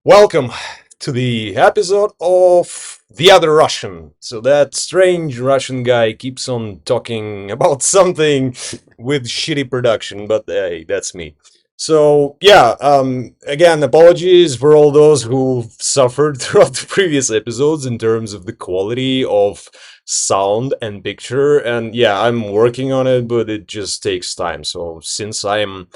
Welcome to the episode of The Other Russian. So, that strange Russian guy keeps on talking about something with shitty production, but hey, that's me. So, yeah, again, apologies for all those who suffered throughout the previous episodes in terms of the quality of sound and picture. And yeah, I'm working on it, but it just takes time. So, since I'm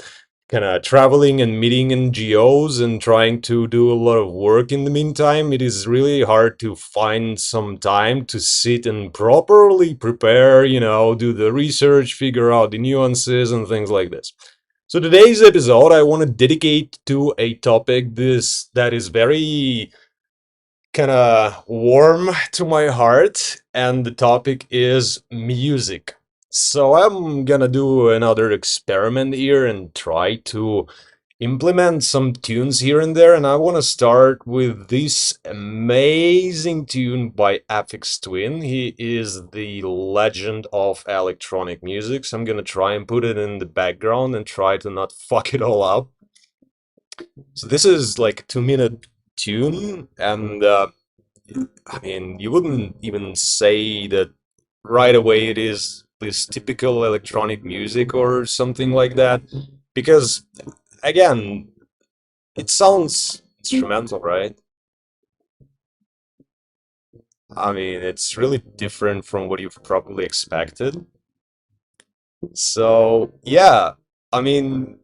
kind of traveling and meeting NGOs and trying to do a lot of work in the meantime, it is really hard to find some time to sit and properly prepare, do the research, figure out the nuances and things like this. So today's episode I want to dedicate to a topic this that is very kind of warm to my heart, and the topic is music. So I'm gonna do another experiment here and try to implement some tunes here and there, and I want to start with this amazing tune by Aphex Twin. He is the legend of electronic music, so I'm gonna try and put it in the background and try to not fuck it all up. So this is like a 2 minute tune, and I mean, you wouldn't even say that right away it is this typical electronic music or something like that, because again, it sounds instrumental, right? I mean, it's really different from what you've probably expected. So, yeah, I mean,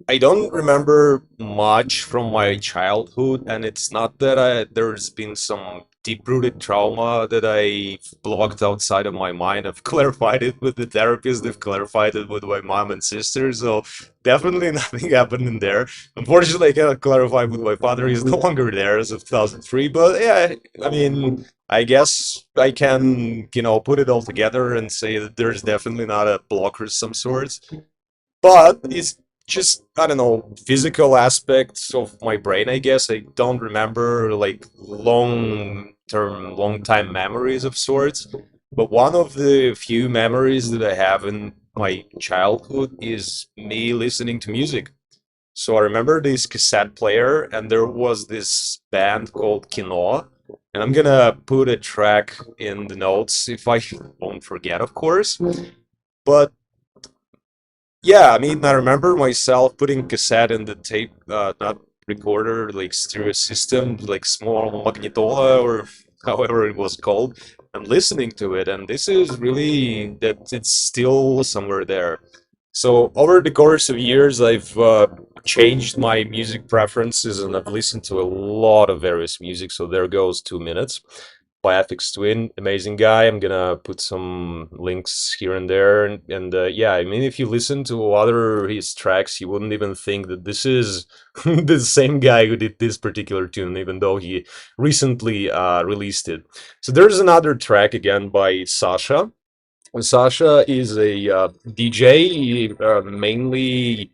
I don't remember much from my childhood, and it's not that there's been some deep-rooted trauma that I blocked outside of my mind. I've clarified it with the therapist, I've clarified it with my mom and sister, so definitely nothing happened in there. Unfortunately, I cannot clarify with my father, he's no longer there as of 2003, but yeah, I mean, I guess I can, put it all together and say that there's definitely not a block or some sorts. But it's just, I don't know, physical aspects of my brain, I guess. I don't remember like long time memories of sorts. But one of the few memories that I have in my childhood is me listening to music. So I remember this cassette player, and there was this band called Kino. And I'm gonna put a track in the notes if I won't forget, of course. But yeah, I mean, I remember myself putting cassette in the tape, not recorder, like stereo system, like small magnetola or however it was called, and listening to it. And this is really that it's still somewhere there. So over the course of years, I've changed my music preferences, and I've listened to a lot of various music. So there goes 2 minutes by Aphex Twin, amazing guy. I'm gonna put some links here and there, and yeah, I mean, if you listen to other his tracks, you wouldn't even think that this is the same guy who did this particular tune, even though he recently released it. So there's another track again by Sasha. Sasha is a DJ. He mainly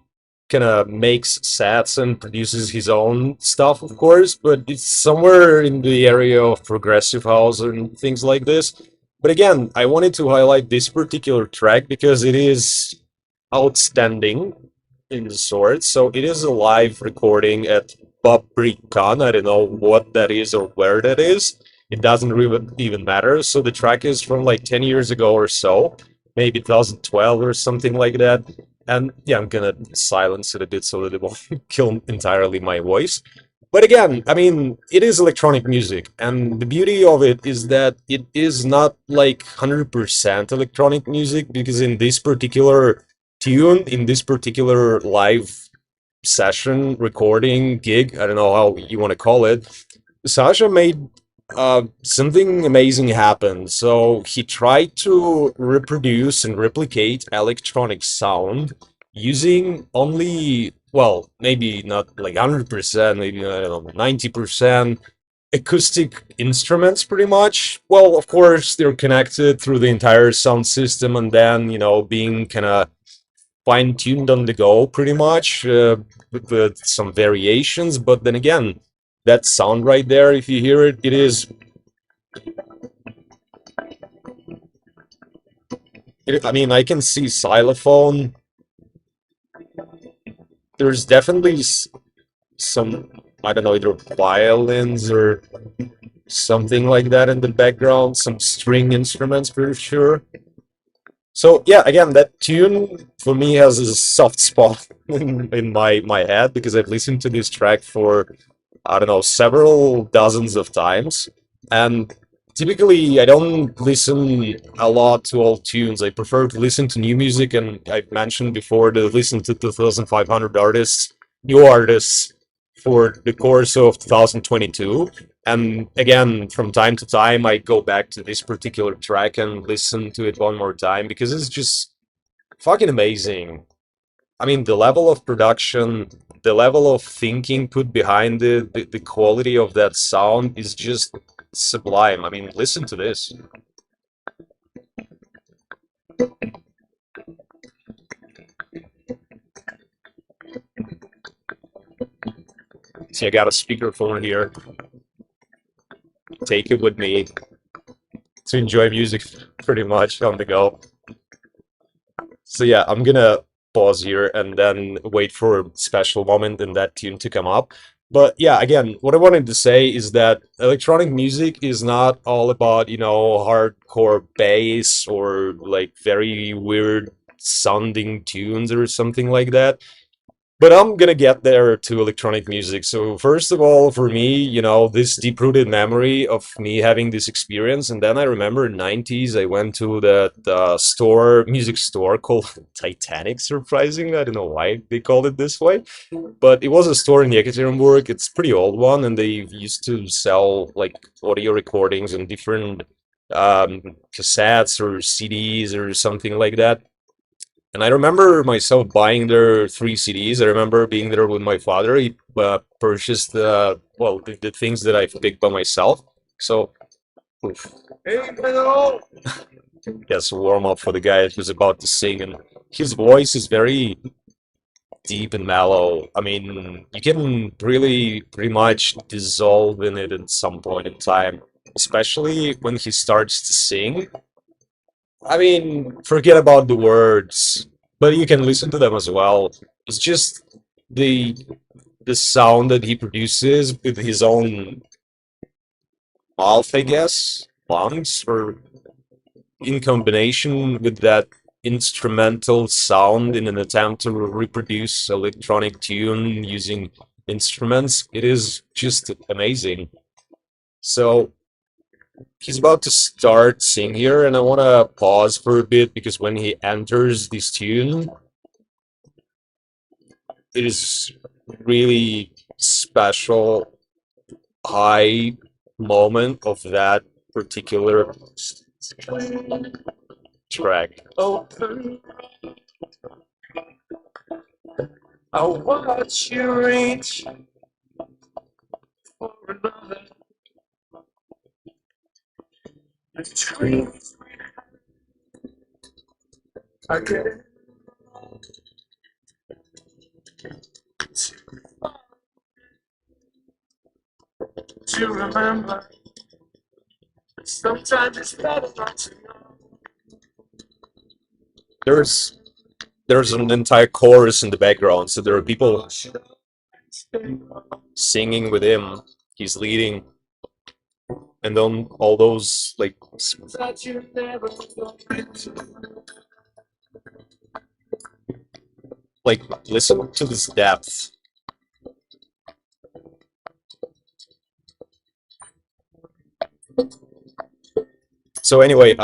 kind of makes sets and produces his own stuff, of course, but it's somewhere in the area of progressive house and things like this. But again, I wanted to highlight this particular track because it is outstanding in the sort. So it is a live recording at Paprikan. I don't know what that is or where that is. It doesn't really even matter. So the track is from like 10 years ago or so, maybe 2012 or something like that. And yeah, I'm gonna silence it a bit so that it won't kill entirely my voice. But again, I mean, it is electronic music, and the beauty of it is that it is not like 100% electronic music, because in this particular tune, in this particular live session, recording, gig, I don't know how you want to call it, Sasha made something amazing happen. So he tried to reproduce and replicate electronic sound using only, well, maybe not like 100%, maybe, I don't know, 90% acoustic instruments, pretty much. Well, of course, they're connected through the entire sound system, and then, being kind of fine tuned on the go, pretty much, with some variations. But then again, that sound right there, if you hear it, it is. I mean, I can see xylophone. There's definitely some. I don't know, either violins or something like that in the background, some string instruments for sure. So yeah, again, that tune for me has a soft spot in my head because I've listened to this track for I don't know several dozens of times, and typically I don't listen a lot to old tunes. I prefer to listen to new music, and I've mentioned before to listen to 2,500 artists, new artists, for the course of 2022. And again, from time to time, I go back to this particular track and listen to it one more time because it's just fucking amazing. I mean, the level of production, the level of thinking put behind it, the quality of that sound is just sublime. I mean, listen to this. See, I got a speakerphone here. Take it with me to enjoy music pretty much on the go. So yeah, I'm gonna pause here and then wait for a special moment in that tune to come up. But yeah, again, what I wanted to say is that electronic music is not all about, hardcore bass or like very weird sounding tunes or something like that. But I'm gonna get there to electronic music. So first of all, for me, this deep-rooted memory of me having this experience, and then I remember in '90s I went to that music store called Titanic. Surprisingly, I don't know why they called it this way, but it was a store in Yekaterinburg. It's a pretty old one, and they used to sell like audio recordings and different um, cassettes or CDs or something like that. And I remember myself buying their three CDs. I remember being there with my father. He purchased the things that I've picked by myself. So, oof. Yes, warm up for the guy who's about to sing, and his voice is very deep and mellow. I mean, you can really pretty much dissolve in it at some point in time, especially when he starts to sing. I mean, forget about the words, but you can listen to them as well. It's just the the sound that he produces with his own mouth, I guess, lungs, or in combination with that instrumental sound in an attempt to reproduce electronic tune using instruments. It is just amazing. So he's about to start sing here, and I want to pause for a bit because when he enters this tune, it is really special high moment of that particular track. Open, I'll watch you reach for another between. I get it. To remember, sometimes it's better not to know. There's an entire chorus in the background, so there are people singing with him. He's leading, and then all those like listen to this depth. So anyway,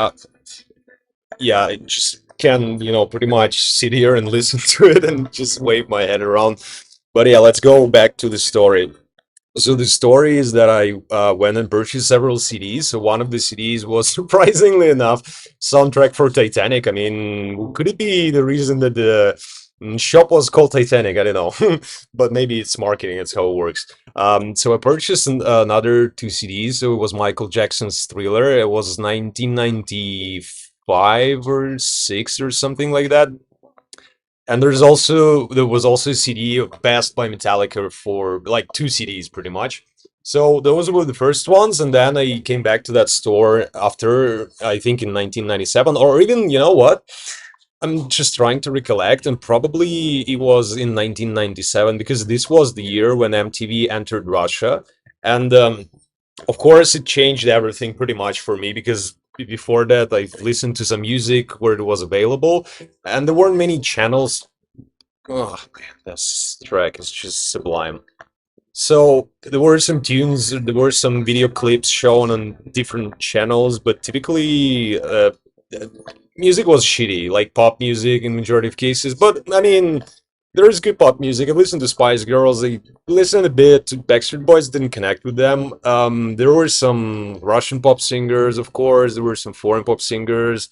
yeah, I just can, pretty much sit here and listen to it and just wave my head around. But yeah, let's go back to the story. So the story is that I went and purchased several CDs. So one of the CDs was surprisingly enough soundtrack for Titanic. I mean, could it be the reason that the shop was called Titanic? I don't know, but maybe it's marketing. It's how it works. So I purchased another two CDs. So it was Michael Jackson's Thriller. It was 1995 or six or something like that. And there was also a CD of Best by Metallica for like two CDs pretty much. So those were the first ones, and then I came back to that store after I think in 1997, or even you know what? I'm just trying to recollect, and probably it was in 1997 because this was the year when MTV entered Russia, and of course it changed everything pretty much for me because before that I listened to some music where it was available, and there weren't many channels. Oh man, this track is just sublime. So there were some tunes, there were some video clips shown on different channels, but typically uh, music was shitty, like pop music in majority of cases. But I mean, there is good pop music. I listened to Spice Girls. I listened a bit to Backstreet Boys. Didn't connect with them. There were some Russian pop singers, of course. There were some foreign pop singers.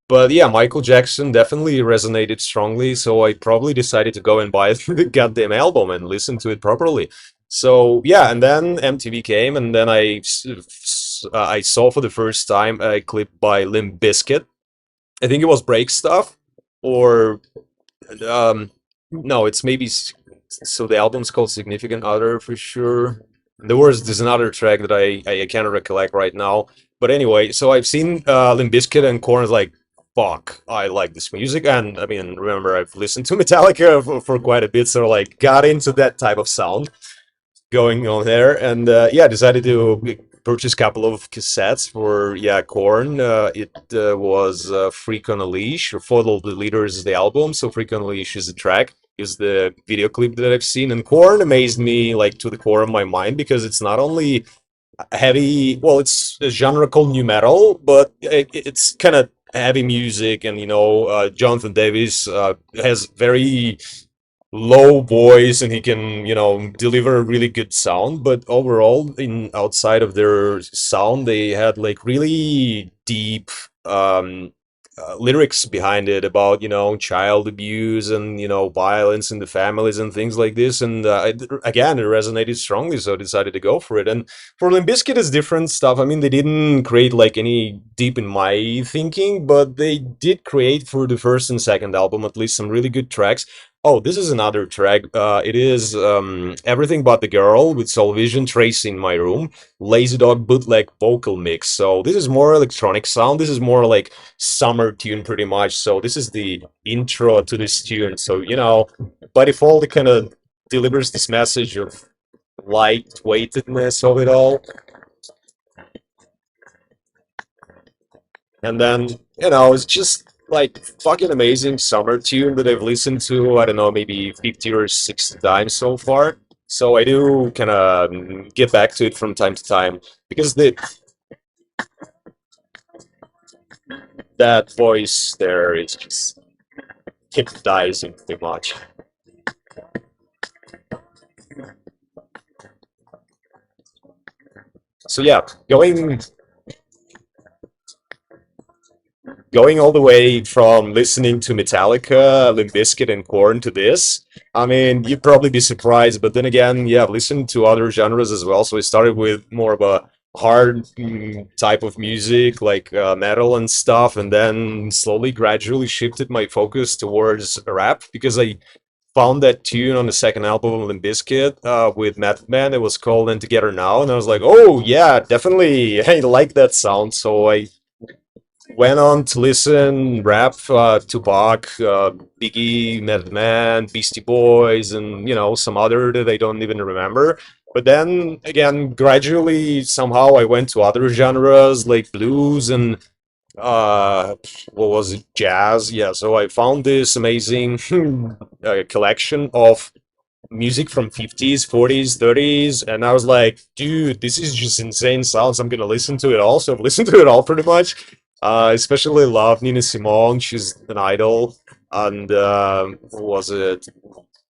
But yeah, Michael Jackson definitely resonated strongly, so I probably decided to go and buy the goddamn album and listen to it properly. So yeah, and then MTV came, and then I saw for the first time a clip by Limp Bizkit. I think it was Break Stuff, or um, no, it's maybe so the album's called Significant Other for sure. There's another track that I can't recollect right now. But anyway, so I've seen Limp Bizkit and Korn is like, fuck, I like this music. And I mean, remember, I've listened to Metallica for quite a bit, so like got into that type of sound going on there, and yeah, decided to purchase a couple of cassettes for yeah Corn. It was Freak on a Leash, or Follow the Leaders is the album, so Freak on a Leash is the track. Is the video clip that I've seen, and Corn amazed me like to the core of my mind because it's not only heavy, well, it's a genre called new metal, but it's kind of heavy music, and Jonathan Davis has very low voice and he can deliver a really good sound, but overall in outside of their sound they had like really deep lyrics behind it about child abuse and violence in the families and things like this, and again it resonated strongly, so I decided to go for it. And for Limp Bizkit is different stuff. I mean, they didn't create like any deep in my thinking, but they did create for the first and second album at least some really good tracks. Oh, this is another track. It is Everything But the Girl with Soul Vision, Tracy in My Room, Lazy Dog bootleg vocal mix. So this is more electronic sound. This is more like summer tune pretty much. So this is the intro to this tune. So, by default, it kind of delivers this message of lightweightedness of it all. And then, it's just like fucking amazing summer tune that I've listened to, I don't know, maybe 50 or 60 times so far. So I do kind of get back to it from time to time because that voice there is just hypnotizing pretty much. So yeah, going all the way from listening to Metallica, Limp Bizkit, and Korn to this, I mean, you'd probably be surprised. But then again, yeah, I've listened to other genres as well. So I started with more of a hard type of music, like metal and stuff, and then slowly, gradually shifted my focus towards rap because I found that tune on the second album of Limp Bizkit with Method Man. It was called "And Together Now," and I was like, "Oh yeah, definitely, I like that sound." So I went on to listen rap, Tupac, Biggie, Method Man, Beastie Boys, and some other that I don't even remember. But then again, gradually somehow I went to other genres like blues and what was it, jazz. Yeah, so I found this amazing collection of music from 50s, 40s, 30s, and I was like, dude, this is just insane sounds. I'm gonna listen to it all. So I've listened to it all pretty much. Especially love Nina Simone. She's an idol. And who was it?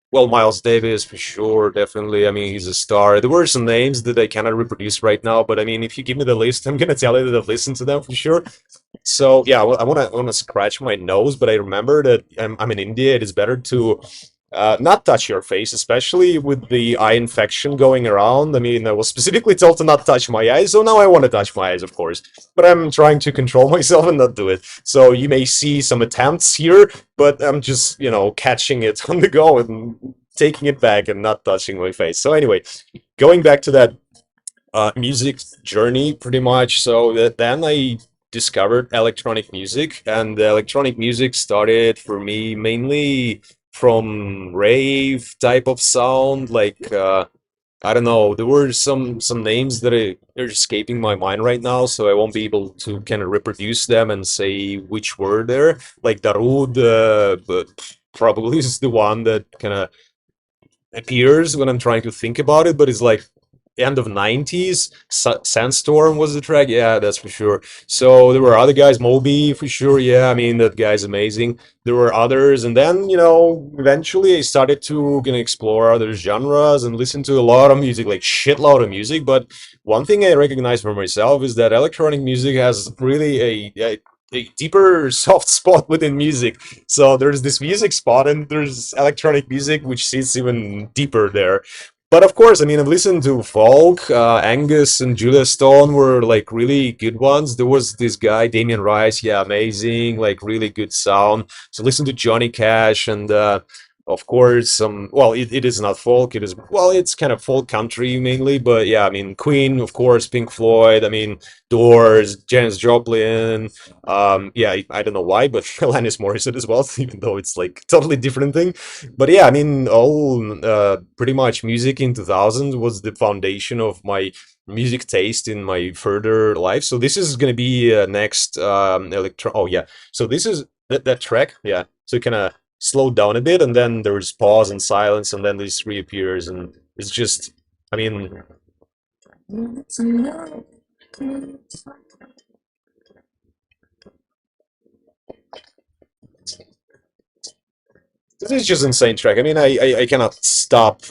Well, Miles Davis for sure, definitely. I mean, he's a star. There were some names that I cannot reproduce right now, but I mean, if you give me the list, I'm gonna tell you that I've listened to them for sure. So yeah, I wanna scratch my nose, but I remember that I'm in India. It is better to not touch your face, especially with the eye infection going around. I mean, I was specifically told to not touch my eyes, so now I want to touch my eyes, of course. But I'm trying to control myself and not do it. So you may see some attempts here, but I'm just, catching it on the go and taking it back and not touching my face. So anyway, going back to that music journey, pretty much. So then I discovered electronic music, and the electronic music started for me mainly from rave type of sound, like I don't know. There were some names that are escaping my mind right now, so I won't be able to kind of reproduce them and say which were there. Like Darude, but probably is the one that kind of appears when I'm trying to think about it, but it's like end of 90s. Sandstorm was the track, yeah, that's for sure. So there were other guys, Moby for sure, yeah, I mean, that guy's amazing. There were others, and then, eventually I started to gonna explore other genres and listen to a lot of music, like shitload of music. But one thing I recognize for myself is that electronic music has really a deeper soft spot within music. So there's this music spot, and there's electronic music, which sits even deeper there. But of course, I mean, I've listened to folk. Angus and Julia Stone were like really good ones. There was this guy, Damien Rice, yeah, amazing, like really good sound. So listen to Johnny Cash and of course some. Well, it is not folk. It is well, it's kind of folk country mainly. But yeah, I mean, Queen, of course, Pink Floyd. I mean, Doors, Janis Joplin. Yeah, I don't know why, but Alanis Morissette as well, even though it's like totally different thing. But yeah, I mean, all pretty much music in 2000 was the foundation of my music taste in my further life. So this is gonna be next electro. Oh yeah, so this is that track. Yeah, so kind of slow down a bit, and then there's pause and silence, and then this reappears, and it's just. I mean, this is just insane track. I mean, I cannot stop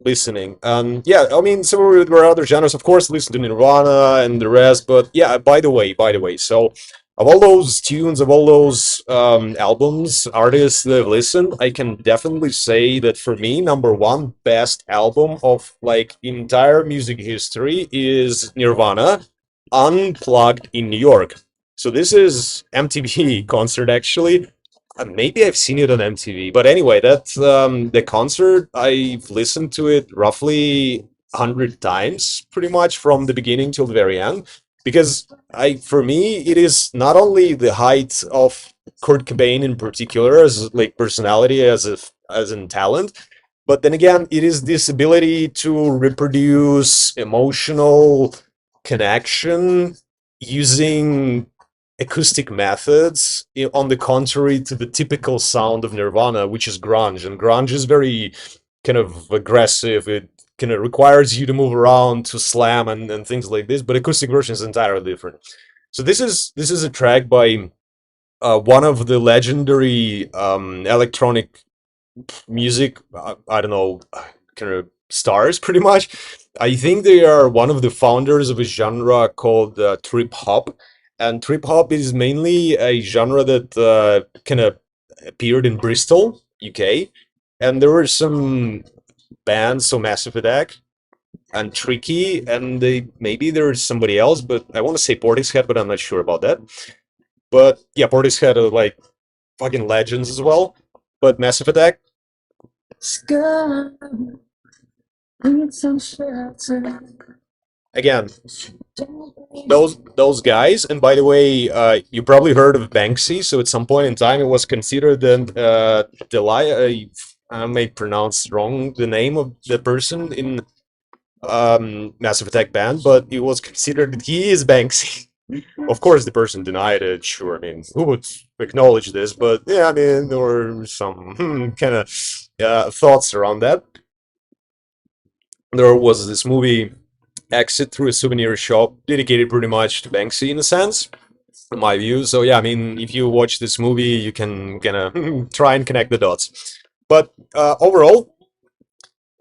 listening. Yeah, I mean, so there were other genres, of course. Listen to Nirvana and the rest, but yeah. By the way, so of all those tunes, of all those albums, artists that I've listened, I can definitely say that for me, number one best album of like entire music history is Nirvana, Unplugged in New York. So this is MTV concert actually. Maybe I've seen it on MTV, but anyway, that's the concert. I've listened to it roughly 100 times, pretty much from the beginning till the very end, because for me, it is not only the height of Kurt Cobain in particular as like personality, as in talent, but then again, it is this ability to reproduce emotional connection using acoustic methods, on the contrary to the typical sound of Nirvana, which is grunge. And grunge is very kind of aggressive. It kind of requires you to move around to slam and things like this. But acoustic version is entirely different. So this is a track by one of the legendary electronic music. I don't know, kind of stars, pretty much. I think they are one of the founders of a genre called trip hop, and trip hop is mainly a genre that kind of appeared in Bristol, UK, and there were some bands, so Massive Attack and Tricky, and they maybe there's somebody else, but I want to say Portishead, but I'm not sure about that. But yeah, Portishead are like fucking legends as well. But Massive Attack, again, those guys. And by the way, you probably heard of Banksy. So at some point in time, it was considered I may pronounce wrong the name of the person in Massive Attack band, but it was considered that he is Banksy. Of course, the person denied it. Sure, I mean, who would acknowledge this? But yeah, I mean, there were some kind of thoughts around that. There was this movie Exit Through a Souvenir Shop, dedicated pretty much to Banksy in a sense, in my view. So yeah, I mean, if you watch this movie, you can kind of try and connect the dots. But overall,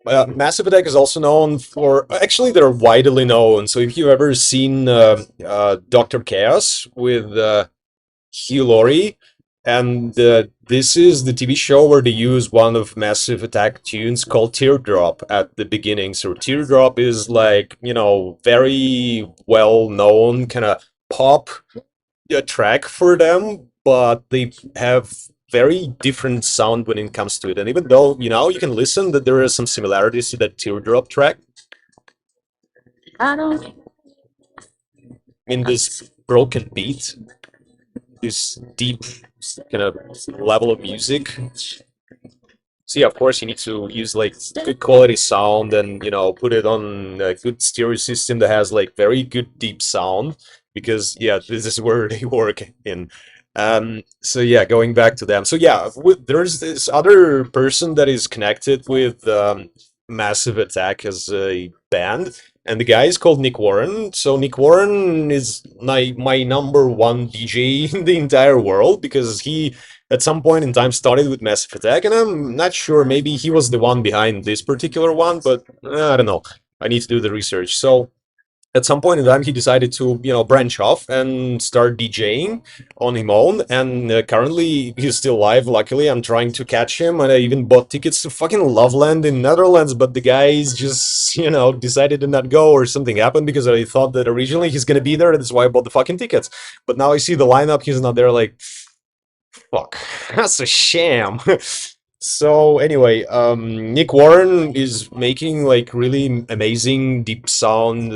Massive Attack is also known for. Actually, they're widely known. So if you've ever seen Doctor Chaos with Hugh Laurie, and this is the TV show where they use one of Massive Attack tunes called Teardrop at the beginning. So Teardrop is like, very well known kind of pop track for them, but they have very different sound when it comes to it. And even though, you can listen that there are some similarities to that Teardrop track, I mean, this broken beat, this deep kind of level of music. So yeah, of course you need to use like good quality sound and put it on a good stereo system that has like very good deep sound because yeah, this is where they work in. So yeah, going back to them. So yeah, there's this other person that is connected with Massive Attack as a band, and the guy is called Nick Warren. So Nick Warren is my number one DJ in the entire world because he at some point in time started with Massive Attack, and I'm not sure, maybe he was the one behind this particular one, but I don't know. I need to do the research. So at some point in time, he decided to, branch off and start DJing on his own. And currently, he's still alive. Luckily, I'm trying to catch him, and I even bought tickets to fucking Loveland in Netherlands. But the guys just, decided to not go, or something happened because I thought that originally he's gonna be there. That's why I bought the fucking tickets. But now I see the lineup; he's not there. Like, fuck, that's a sham. So anyway, Nick Warren is making like really amazing deep sound,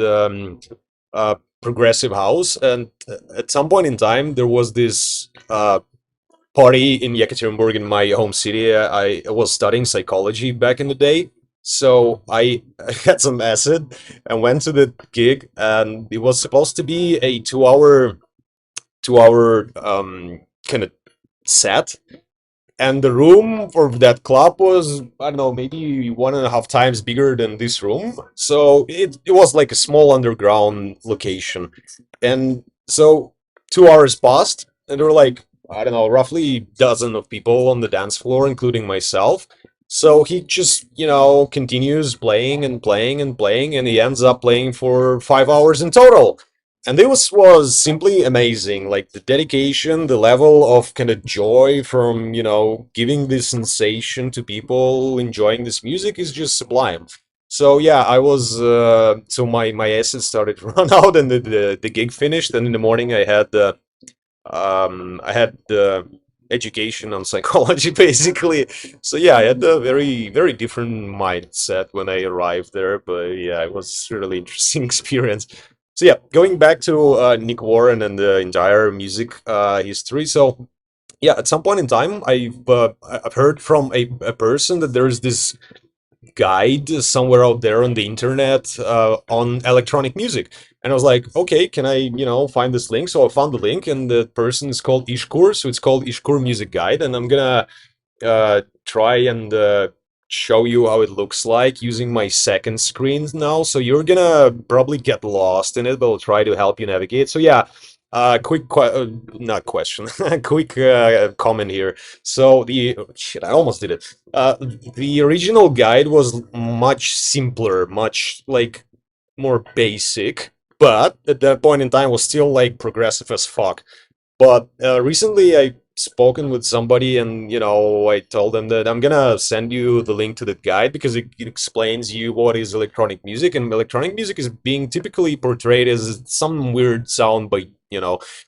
progressive house, and at some point in time there was this party in Yekaterinburg in my home city. I was studying psychology back in the day, so I had some acid and went to the gig, and it was supposed to be a 2 hour kind of set, and the room for that club was, I don't know, maybe 1.5 times bigger than this room. So it was like a small underground location. And so 2 hours passed, and there were like, I don't know, roughly a dozen of people on the dance floor, including myself. So he just, continues playing and playing and playing, and he ends up playing for 5 hours in total. And this was simply amazing. Like the dedication, the level of kind of joy from, giving this sensation to people enjoying this music is just sublime. So yeah, I was so my essence started to run out, and the gig finished, and in the morning I had the education on psychology basically. So yeah, I had a very very different mindset when I arrived there, but yeah, it was a really interesting experience. So yeah, going back to Nick Warren and the entire music history. So yeah, at some point in time, I've heard from a person that there's this guide somewhere out there on the internet on electronic music, and I was like, okay, can I find this link? So I found the link, and the person is called Ishkur, so it's called Ishkur Music Guide, and I'm gonna try and show you how it looks like using my second screen now. So you're gonna probably get lost in it, but I'll try to help you navigate. So yeah, not question, quick comment here. So shit, I almost did it. The original guide was much simpler, much like more basic, but at that point in time was still like progressive as fuck. But recently I spoken with somebody, and I told them that I'm gonna send you the link to the guide because it explains you what is electronic music, and electronic music is being typically portrayed as some weird sound by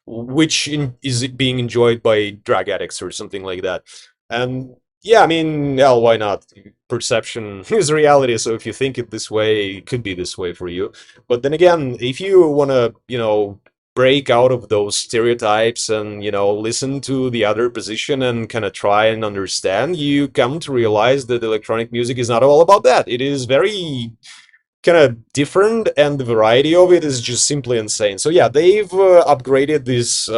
which is being enjoyed by drug addicts or something like that. And yeah, I mean, hell, why not? Perception is reality, so if you think it this way, it could be this way for you. But then again, if you want to, break out of those stereotypes and listen to the other position and kind of try and understand, you come to realize that electronic music is not all about that. It is very kind of different, and the variety of it is just simply insane. So yeah, they've upgraded this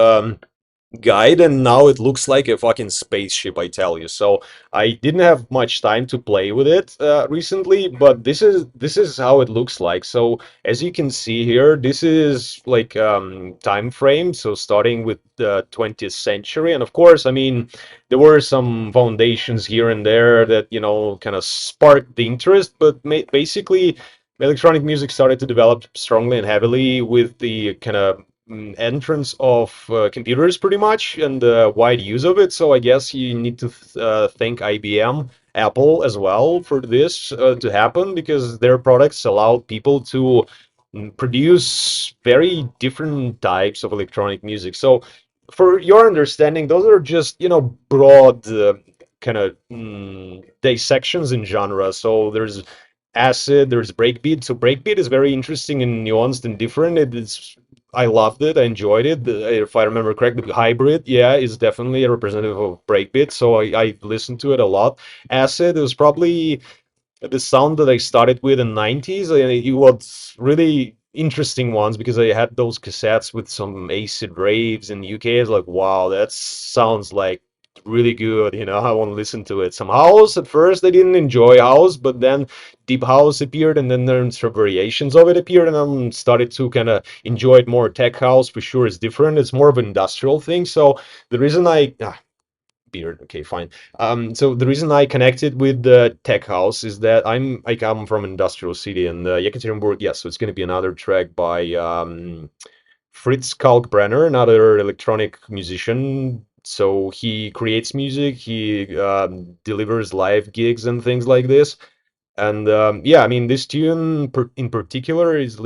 guide, and now it looks like a fucking spaceship, I tell you. So I didn't have much time to play with it recently, but this is how it looks like. So as you can see here, this is like time frame, so starting with the 20th century. And of course, I mean, there were some foundations here and there that kind of sparked the interest, but basically electronic music started to develop strongly and heavily with the kind of entrance of computers pretty much, and the wide use of it. So I guess you need to thank IBM, Apple as well for this to happen, because their products allowed people to produce very different types of electronic music. So for your understanding, those are just broad kind of dissections in genre. So there's acid, there's breakbeat. So breakbeat is very interesting and nuanced and different. It's I loved it. I enjoyed it. If I remember correctly, the hybrid, yeah, is definitely a representative of breakbeat. So I listened to it a lot. Acid, it was probably the sound that I started with in '90s. It was really interesting ones because I had those cassettes with some acid raves in the UK. It's like, wow, that sounds like really good. I want to listen to it. Some house at first I didn't enjoy house, but then deep house appeared, and then there's some variations of it appeared, and I started to kind of enjoy it more. Tech house for sure is different. It's more of an industrial thing. So the reason beard. Okay, fine. So the reason I connected with the tech house is that I come from an industrial city in Yekaterinburg. Yes, so it's going to be another track by Fritz Kalkbrenner, another electronic musician. So he creates music, he delivers live gigs and things like this. And yeah, I mean, this tune in particular is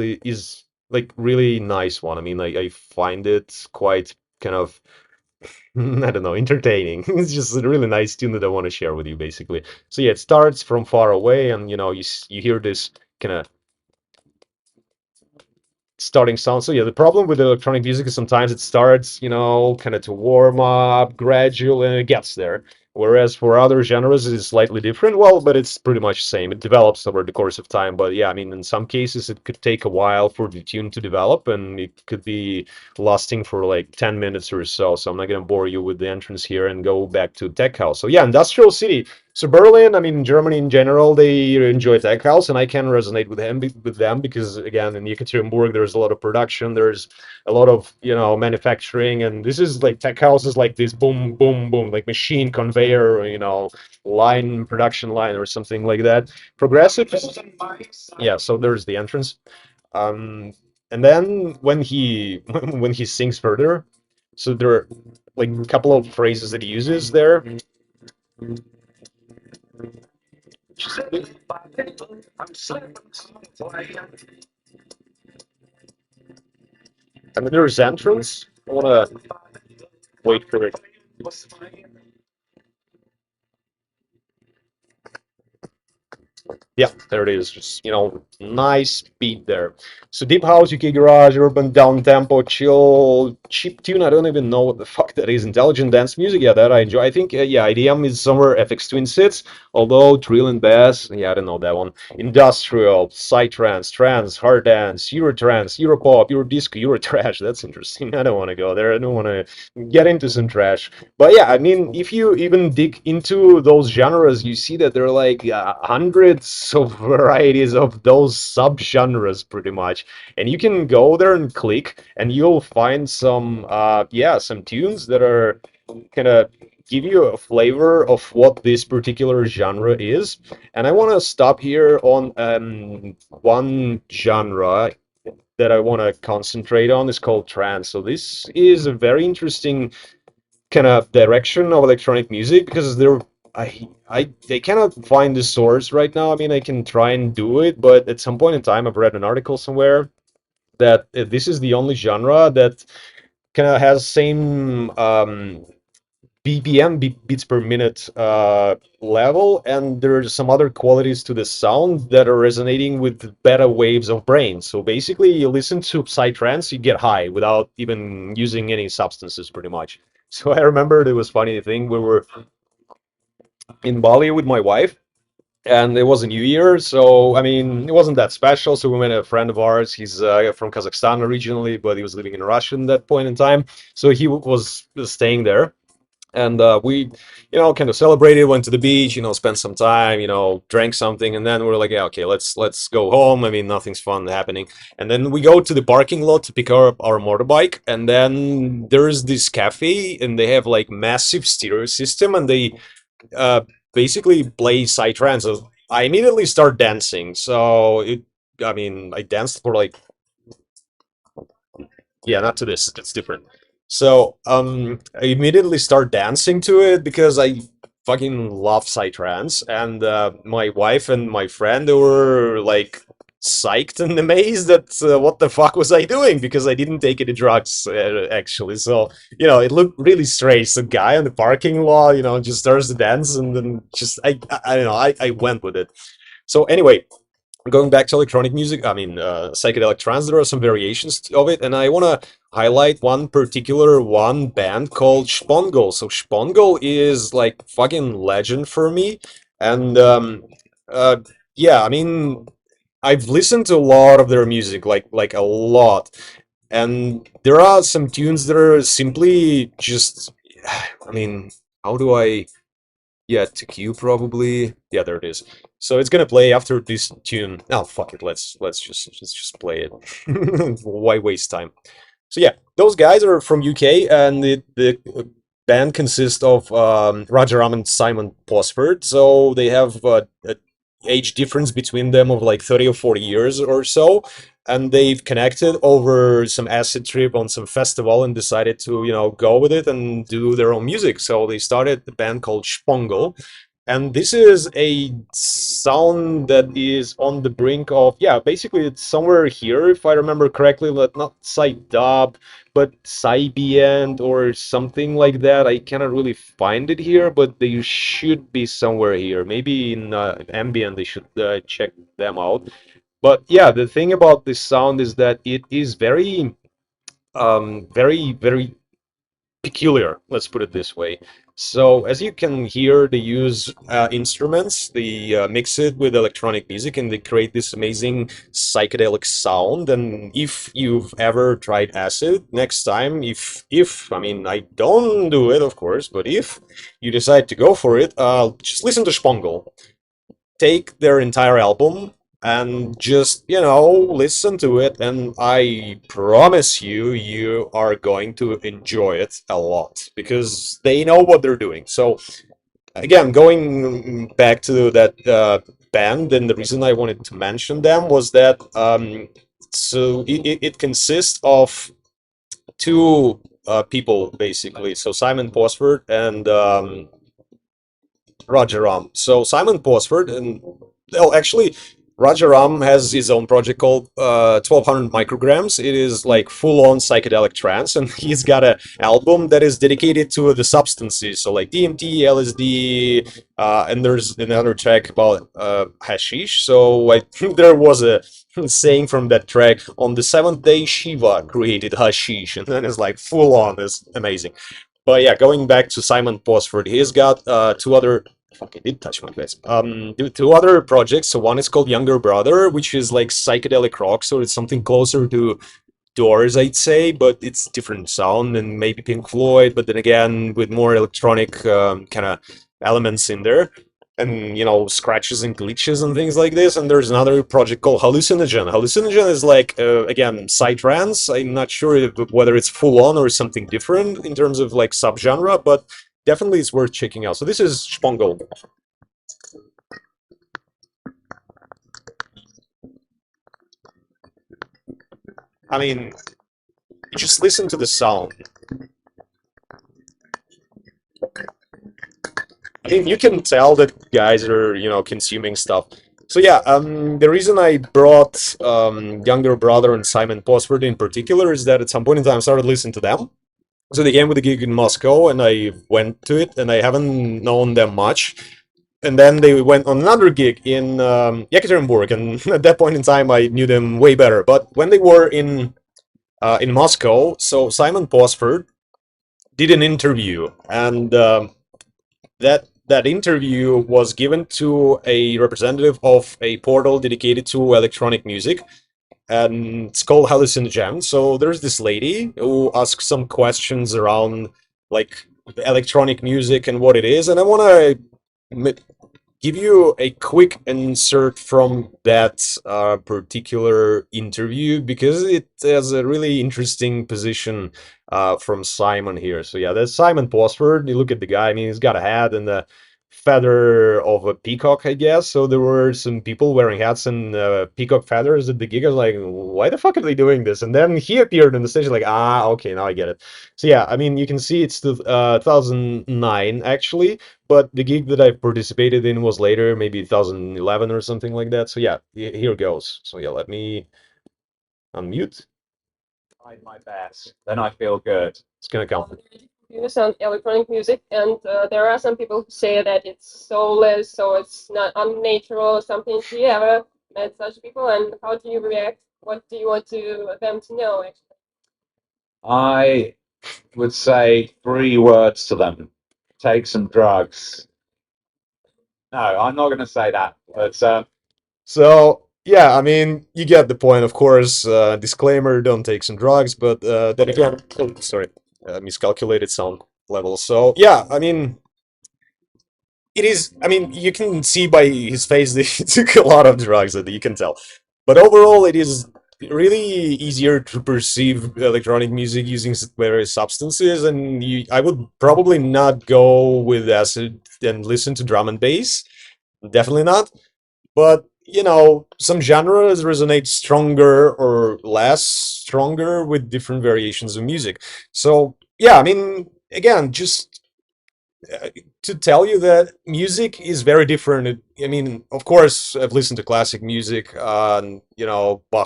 like really nice one. I mean, I find it quite kind of I don't know, entertaining. It's just a really nice tune that I want to share with you, basically. So yeah, it starts from far away, and you hear this kind of starting sound. So yeah, the problem with electronic music is sometimes it starts, kind of to warm up gradual, and it gets there. Whereas for other genres, it's slightly different. Well, but it's pretty much the same. It develops over the course of time. But yeah, I mean, in some cases, it could take a while for the tune to develop, and it could be lasting for like 10 minutes or so. So I'm not going to bore you with the entrance here and go back to Tech House. So yeah, Industrial City. So Berlin, I mean Germany in general, they enjoy tech house, and I can resonate with them because again in Yekaterinburg there's a lot of production, there's a lot of manufacturing, and this is like tech house is like this boom boom boom like machine conveyor, line production line or something like that. Progressive, yeah. So there's the entrance, um, and then when he when he sings further, so there are like a couple of phrases that he uses there. And then there's entrance. I wanna wait for it. Yeah, there it is. Just nice beat there. So deep house, UK garage, urban down tempo, chill, cheap tune. I don't even know what the fuck that is. Intelligent dance music. Yeah, that I enjoy. I think yeah, IDM is somewhere Aphex Twin sits. Although drill and bass, yeah, I don't know that one. Industrial, psytrance, trance, hard dance, Euro trance, Euro pop, Euro disco, Euro trash. That's interesting. I don't want to go there. I don't want to get into some trash. But yeah, I mean, if you even dig into those genres, you see that there are like hundreds of varieties of those subgenres, pretty much. And you can go there and click, and you'll find some, yeah, some tunes that are kind of give you a flavor of what this particular genre is. And I want to stop here on one genre that I want to concentrate on is called trance. So this is a very interesting kind of direction of electronic music because I cannot find the source right now. I mean, I can try and do it, but at some point in time, I've read an article somewhere that this is the only genre that kind of has same BPM, beats per minute level, and there's some other qualities to the sound that are resonating with beta waves of brain. So basically, you listen to psytrance, you get high without even using any substances, pretty much. So I remember there was funny thing. We were in Bali with my wife, and it was a New Year, so I mean, it wasn't that special. So we met a friend of ours. He's from Kazakhstan originally, but he was living in Russia at that point in time. So he was staying there, and we kind of celebrated, went to the beach, spent some time, drank something, and then we are like, yeah, okay, let's go home. I mean, nothing's fun happening. And then we go to the parking lot to pick up our motorbike, and then there's this cafe, and they have like massive stereo system, and they uh, basically play psytrance. So I immediately start dancing. So I mean, I danced for like, yeah, not to this. It's different. So I immediately start dancing to it because I fucking love psytrance, and my wife and my friend, they were like psyched and amazed that what the fuck was I doing, because I didn't take any drugs actually. So it looked really strange. The guy on the parking lot, just starts to dance, and then just I don't know. I went with it. So anyway, going back to electronic music, I mean, psychedelic trance, there are some variations of it, and I want to highlight one particular one band called Spongol. So Spongol is like fucking legend for me, and uh, yeah, I mean, I've listened to a lot of their music, like a lot, and there are some tunes that are simply just, I mean, how do I? Yeah, to Q probably. Yeah, there it is. So it's gonna play after this tune. Oh fuck it, let's just play it. Why waste time? So yeah, those guys are from UK, and the band consists of Rajaram and Simon Posford. So they have a age difference between them of like 30 or 40 years or so, and they've connected over some acid trip on some festival and decided to go with it and do their own music. So they started the band called Spongo, and this is a sound that is on the brink of, yeah, basically it's somewhere here, if I remember correctly, but not psy-dub, but psybient or something like that. I cannot really find it here, but they should be somewhere here. Maybe in ambient, they should check them out. But yeah, the thing about this sound is that it is very, very peculiar, let's put it this way. So as you can hear, they use instruments, they mix it with electronic music, and they create this amazing psychedelic sound. And if you've ever tried acid, next time, if I mean, I don't do it, of course, but if you decide to go for it, just listen to Spongel, take their entire album and just, listen to it, and I promise you, you are going to enjoy it a lot because they know what they're doing. So, again, going back to that band, and the reason I wanted to mention them was that so it consists of two people basically. So Simon Posford and Rajaram. So Simon Posford, and well, actually, Rajaram has his own project called 1200 micrograms. It is like full-on psychedelic trance, and he's got an album that is dedicated to the substances, so like DMT, LSD, and there's another track about hashish. So I think there was a saying from that track: on the seventh day, Shiva created hashish, and then it's like full on. It's amazing. But yeah, going back to Simon Posford, he's got two other. Fuck, I did touch my face. Two other projects. So one is called Younger Brother, which is like psychedelic rock, so it's something closer to Doors, I'd say, but it's different sound and maybe Pink Floyd, but then again with more electronic kind of elements in there, and scratches and glitches and things like this. And there's another project called Hallucinogen. Hallucinogen is like again psytrance. I'm not sure whether it's full on or something different in terms of like subgenre, but definitely it's worth checking out. So this is Spongo. I mean, you just listen to the sound. I mean, you can tell that guys are, consuming stuff. So yeah, the reason I brought Younger Brother and Simon Posford in particular is that at some point in time I started listening to them. So they came with a gig in Moscow, and I went to it, and I haven't known them much. And then they went on another gig in Yekaterinburg, and at that point in time I knew them way better. But when they were in Moscow, so Simon Posford did an interview, and that interview was given to a representative of a portal dedicated to electronic music, and it's called Hallucinogen. So there's this lady who asks some questions around like electronic music and what it is, and I want to give you a quick insert from that particular interview because it has a really interesting position from Simon here. So yeah, that's Simon Posford. You look at the guy. I mean, he's got a hat and the feather of a peacock, I guess. So there were some people wearing hats and peacock feathers at the gig. I was like, why the fuck are they doing this? And then he appeared on the stage, like, okay, now I get it. So yeah, I mean, you can see it's the 2009 actually, but the gig that I participated in was later, maybe 2011 or something like that. So yeah, here goes. So yeah, let me unmute. Tried my best. Then I feel good. It's gonna come. Use on electronic music, and there are some people who say that it's soulless, so it's not unnatural or something. Do you ever met such people, and how do you react? What do you want to them to know? Actually, I would say three words to them: take some drugs. No, I'm not going to say that. But So yeah, I mean, you get the point, of course. Disclaimer: don't take some drugs, but then again, oh, sorry, miscalculated sound level. So yeah, I mean, it is. I mean, you can see by his face that he took a lot of drugs. That you can tell, but overall, it is really easier to perceive electronic music using various substances, and I would probably not go with acid and listen to drum and bass. Definitely not. But some genres resonate stronger or less stronger with different variations of music. So yeah, I mean, again, just uh, to tell you that music is very different. I mean, of course, I've listened to classic music, Bach,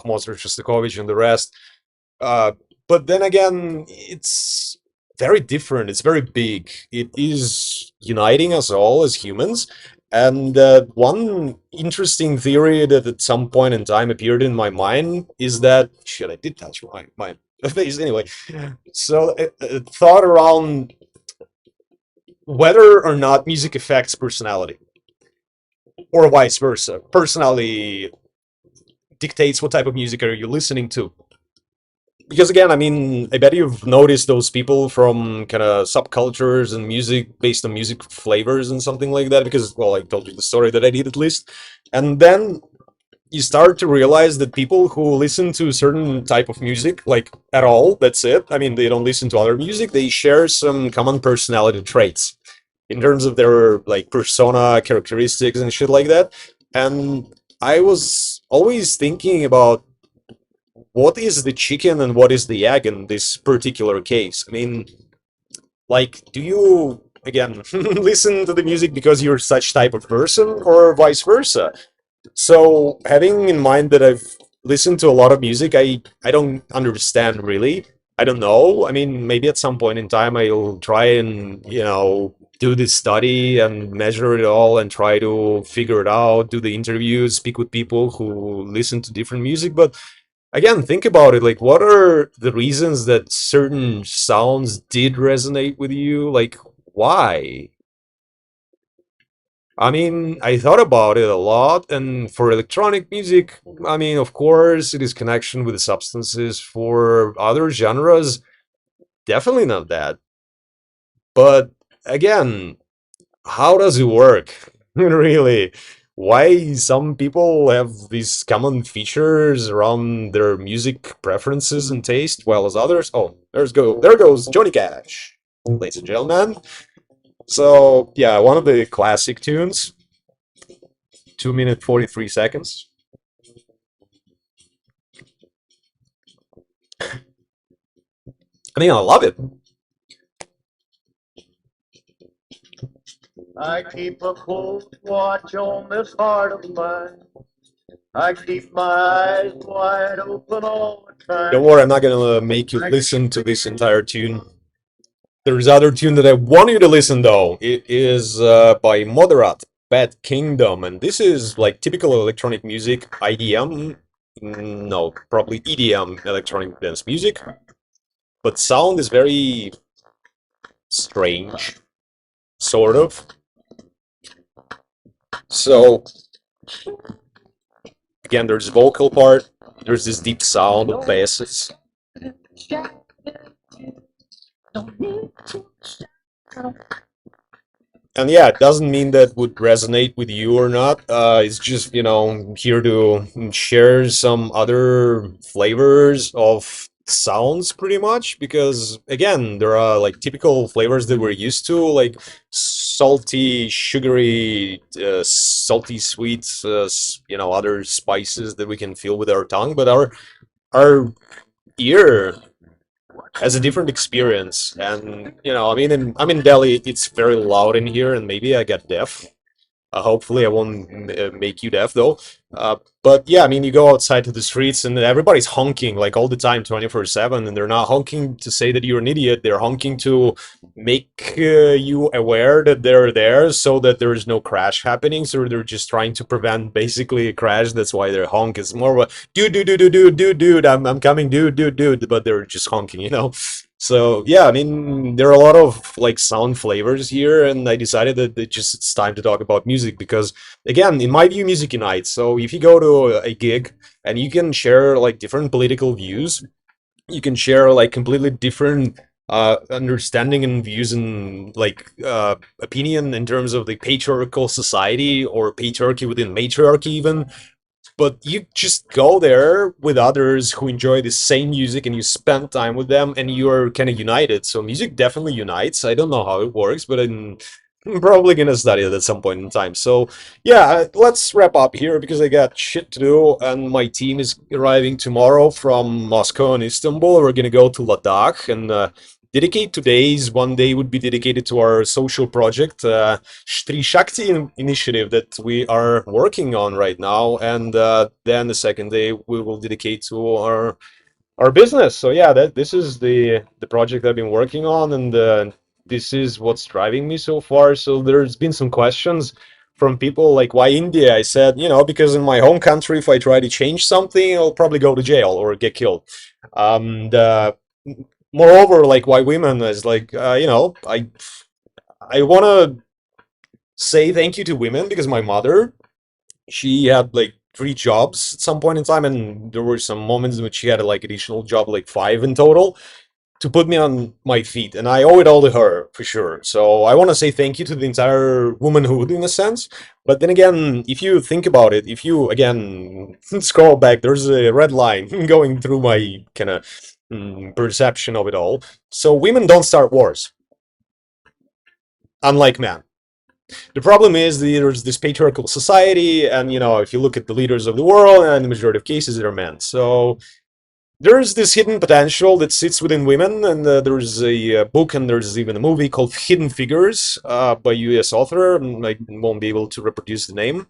Mozart, Shostakovich, and the rest. uh, but then again, it's very different. It's very big. It is uniting us all as humans. And one interesting theory that at some point in time appeared in my mind is that, shit, I did touch my face anyway. So, a thought around whether or not music affects personality, or vice versa. Personality dictates what type of music are you listening to. Because again, I mean, I bet you've noticed those people from kind of subcultures and music based on music flavors and something like that. Because, well, I told you the story that I did at least, and then you start to realize that people who listen to a certain type of music, like at all, that's it. I mean, they don't listen to other music. They share some common personality traits in terms of their like persona characteristics and shit like that. And I was always thinking about what is the chicken and what is the egg in this particular case? I mean, like, do you again listen to the music because you're such type of person, or vice versa? So, having in mind that I've listened to a lot of music, I don't understand really. I don't know. I mean, maybe at some point in time I'll try and, do this study and measure it all and try to figure it out, do the interviews, speak with people who listen to different music. But again, think about it. Like, what are the reasons that certain sounds did resonate with you? Like, why? I mean, I thought about it a lot, and for electronic music, I mean, of course, it is connection with substances. For other genres, definitely not that. But again, how does it work? Really? Why some people have these common features around their music preferences and taste, while as others, oh, there goes Johnny Cash, ladies and gentlemen. So yeah, one of the classic tunes, 2 minute 43 seconds. I mean, I love it. I keep a close watch on this heart of mine. I keep my eyes wide open all the Don't time. worry, I'm not gonna make you listen to this entire tune. There's other tune that I want you to listen though. It is by Moderat, Bad Kingdom, and this is like typical electronic music, IDM. No, probably EDM, electronic dance music. But sound is very strange, sort of. So again, there's vocal part. There's this deep sound of basses. And yeah, it doesn't mean that would resonate with you or not. It's just, here to share some other flavors of sounds pretty much, because again, there are like typical flavors that we're used to, like salty, sugary, salty sweets, other spices that we can feel with our tongue, but our ear has a different experience. And I mean, I'm in Delhi. It's very loud in here, and maybe I get deaf. Hopefully, I won't make you deaf though. But yeah, I mean, you go outside to the streets, and everybody's honking like all the time, 24/7, and they're not honking to say that you're an idiot. They're honking to make you aware that they're there so that there is no crash happening. So they're just trying to prevent basically a crash. That's why their honk is more of a dude, dude, dude, dude, dude, dude, dude, I'm coming, dude, dude, dude, but they're just honking, you know? So yeah, I mean, there are a lot of like sound flavors here, and I decided that it's time to talk about music because, again, in my view, music unites. So if you go to a gig and you can share like different political views, you can share like completely different understanding and views and like opinion in terms of the patriarchal society or patriarchy within matriarchy even, but you just go there with others who enjoy the same music and you spend time with them and you're kind of united. So music definitely unites. I don't know how it works, but I'm probably gonna study it at some point in time. So yeah, let's wrap up here because I got shit to do and my team is arriving tomorrow from Moscow and Istanbul. We're gonna go to Ladakh and dedicate today's one day would be dedicated to our social project, Shri Shakti initiative that we are working on right now, and then the second day we will dedicate to our business. So yeah, that this is the project I've been working on, and this is what's driving me so far. So there's been some questions from people like, why India? I said, because in my home country, if I try to change something, I'll probably go to jail or get killed. And moreover, like, why women is like, I want to say thank you to women because my mother, she had like three jobs at some point in time, and there were some moments in which she had like additional job, like five in total, to put me on my feet, and I owe it all to her for sure. So I want to say thank you to the entire womanhood in a sense. But then again, if you think about it, if you again scroll back, there's a red line going through my kind of perception of it all. So women don't start wars, unlike men. The problem is there's this patriarchal society, and if you look at the leaders of the world, and in the majority of cases, they're men. So there's this hidden potential that sits within women, and there's a book and there's even a movie called Hidden Figures by U.S. author. I won't be able to reproduce the name,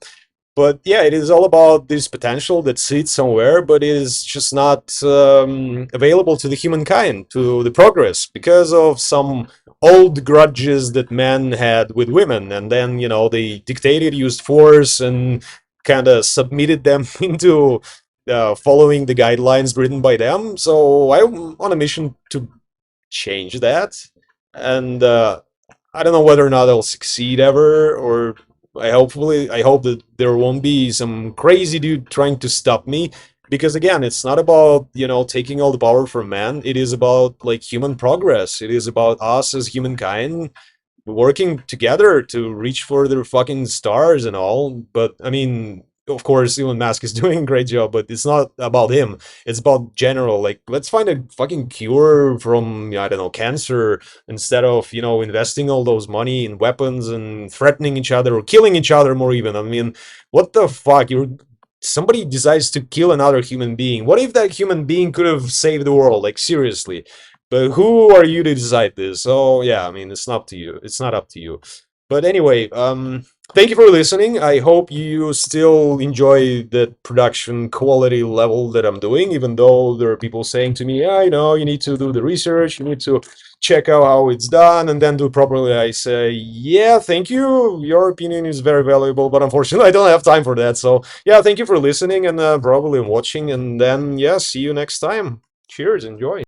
but yeah, it is all about this potential that sits somewhere, but is just not available to the humankind, to the progress, because of some old grudges that men had with women. And then, they dictated, used force, and kind of submitted them into following the guidelines written by them. So I'm on a mission to change that. And I don't know whether or not I'll succeed ever, or I hope that there won't be some crazy dude trying to stop me. Because again, it's not about, taking all the power from man. It is about like human progress. It is about us as humankind working together to reach for their fucking stars and all. But I mean, of course, Elon Musk is doing a great job, but it's not about him. It's about general. Like, let's find a fucking cure from, I don't know, cancer instead of, investing all those money in weapons and threatening each other or killing each other more even. I mean, what the fuck? Somebody decides to kill another human being. What if that human being could have saved the world? Like, seriously. But who are you to decide this? So yeah, I mean, it's not up to you. It's not up to you. But anyway, thank you for listening. I hope you still enjoy the production quality level that I'm doing, even though there are people saying to me, yeah, you need to do the research, you need to check out how it's done and then do it properly. I say, yeah, thank you. Your opinion is very valuable, but unfortunately, I don't have time for that. So yeah, thank you for listening and probably watching. And then, yeah, see you next time. Cheers, enjoy.